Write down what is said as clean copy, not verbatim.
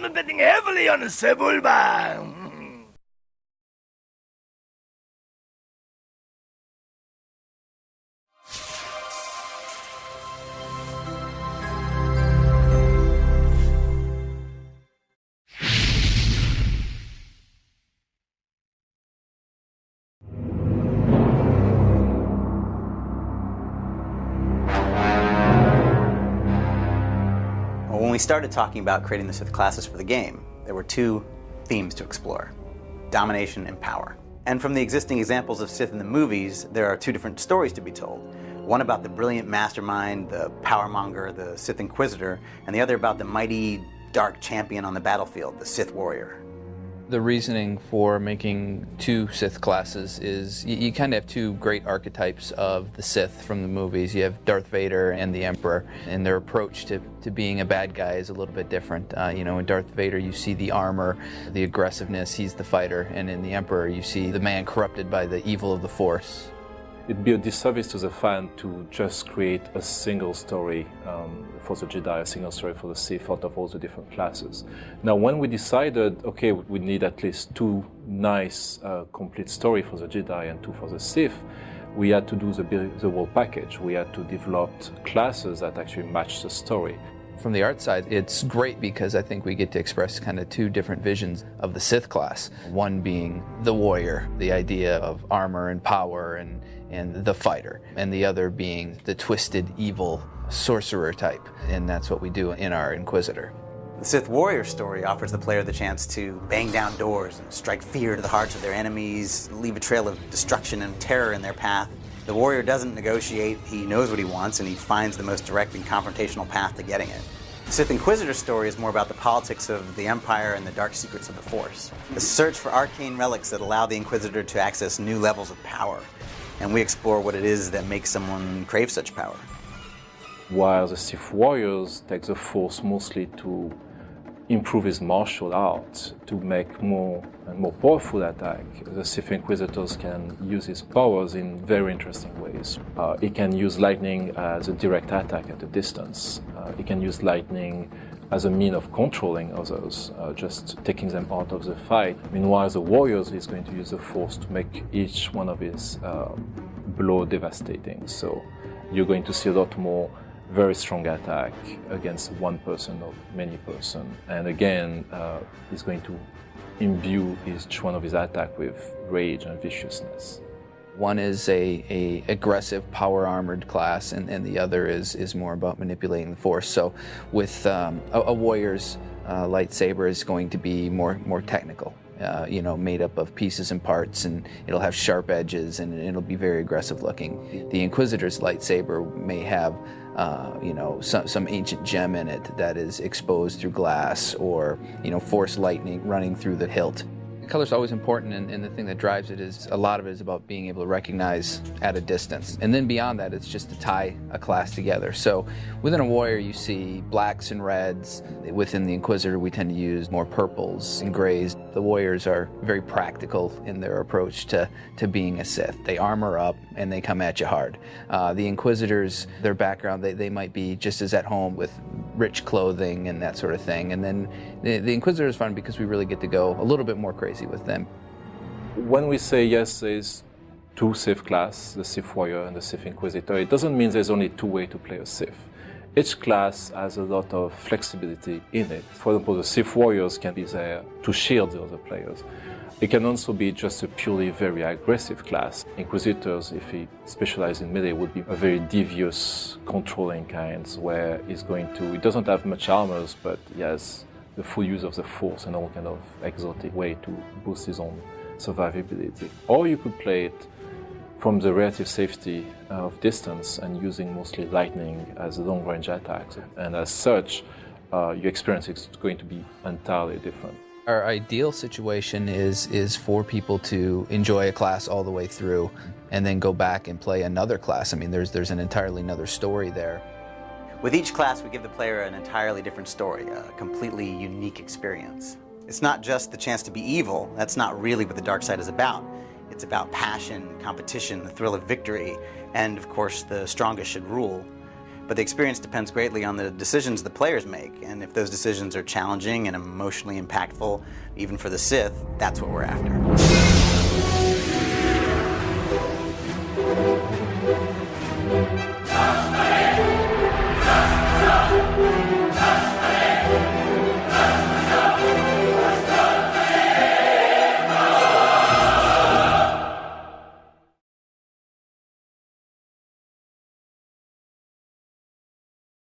am betting heavily on the Sebulba. When we started talking about creating the Sith classes for the game, there were two themes to explore: domination and power. And from the existing examples of Sith in the movies, there are two different stories to be told. One about the brilliant mastermind, the powermonger, the Sith Inquisitor, and the other about the mighty, dark champion on the battlefield, the Sith warrior. The reasoning for making two Sith classes is you kind of have two great archetypes of the Sith from the movies. You have Darth Vader and the Emperor, and their approach to being a bad guy is a little bit different. In Darth Vader you see the armor, the aggressiveness, he's the fighter, and in the Emperor you see the man corrupted by the evil of the Force. It'd be a disservice to the fan to just create a single story for the Jedi, a single story for the Sith out of all the different classes. Now, when we decided, okay, we need at least two nice, complete story for the Jedi and two for the Sith, we had to do the whole package. We had to develop classes that actually match the story. From the art side, it's great because I think we get to express kind of two different visions of the Sith class. One being the warrior, the idea of armor and power and the fighter, and the other being the twisted, evil sorcerer type, and that's what we do in our Inquisitor. The Sith warrior story offers the player the chance to bang down doors and strike fear to the hearts of their enemies, leave a trail of destruction and terror in their path. The warrior doesn't negotiate, he knows what he wants, and he finds the most direct and confrontational path to getting it. The Sith Inquisitor story is more about the politics of the Empire and the dark secrets of the Force. The search for arcane relics that allow the Inquisitor to access new levels of power. And we explore what it is that makes someone crave such power. While the Sith warriors take the Force mostly to improve his martial art, to make more and more powerful attack, the Sith Inquisitors can use his powers in very interesting ways. He can use lightning as a direct attack at a distance. He can use lightning as a mean of controlling others, just taking them out of the fight. Meanwhile, the warriors is going to use the Force to make each one of his blow devastating. So you're going to see a lot more very strong attack against one person or many person. And again, he's going to imbue each one of his attack with rage and viciousness. One is a aggressive, power-armored class, and the other is more about manipulating the Force. So with a warrior's lightsaber is going to be more technical, made up of pieces and parts, and it'll have sharp edges, and it'll be very aggressive looking. The Inquisitor's lightsaber may have some ancient gem in it that is exposed through glass, or Force lightning running through the hilt. Color is always important, and the thing that drives it is a lot of it is about being able to recognize at a distance. And then beyond that, it's just to tie a class together. So within a warrior, you see blacks and reds. Within the Inquisitor, we tend to use more purples and grays. The warriors are very practical in their approach to being a Sith. They armor up and they come at you hard. The Inquisitors, their background, they might be just as at home with rich clothing and that sort of thing. And then the Inquisitor is fun because we really get to go a little bit more crazy with them. When we say yes, there's two Sith class, the Sith warrior and the Sith Inquisitor, it doesn't mean there's only two ways to play a Sith. Each class has a lot of flexibility in it. For example, the Sith warriors can be there to shield the other players. It can also be just a purely very aggressive class. Inquisitors, if he specializes in melee, would be a very devious, controlling kind, where he doesn't have much armors, but he has the full use of the Force and all kind of exotic way to boost his own survivability. Or you could play it from the relative safety of distance and using mostly lightning as long-range attacks. And as such, your experience is going to be entirely different. Our ideal situation is for people to enjoy a class all the way through and then go back and play another class. I mean, there's an entirely another story there. With each class, we give the player an entirely different story, a completely unique experience. It's not just the chance to be evil. That's not really what the dark side is about. It's about passion, competition, the thrill of victory, and of course, the strongest should rule. But the experience depends greatly on the decisions the players make, and if those decisions are challenging and emotionally impactful, even for the Sith, that's what we're after.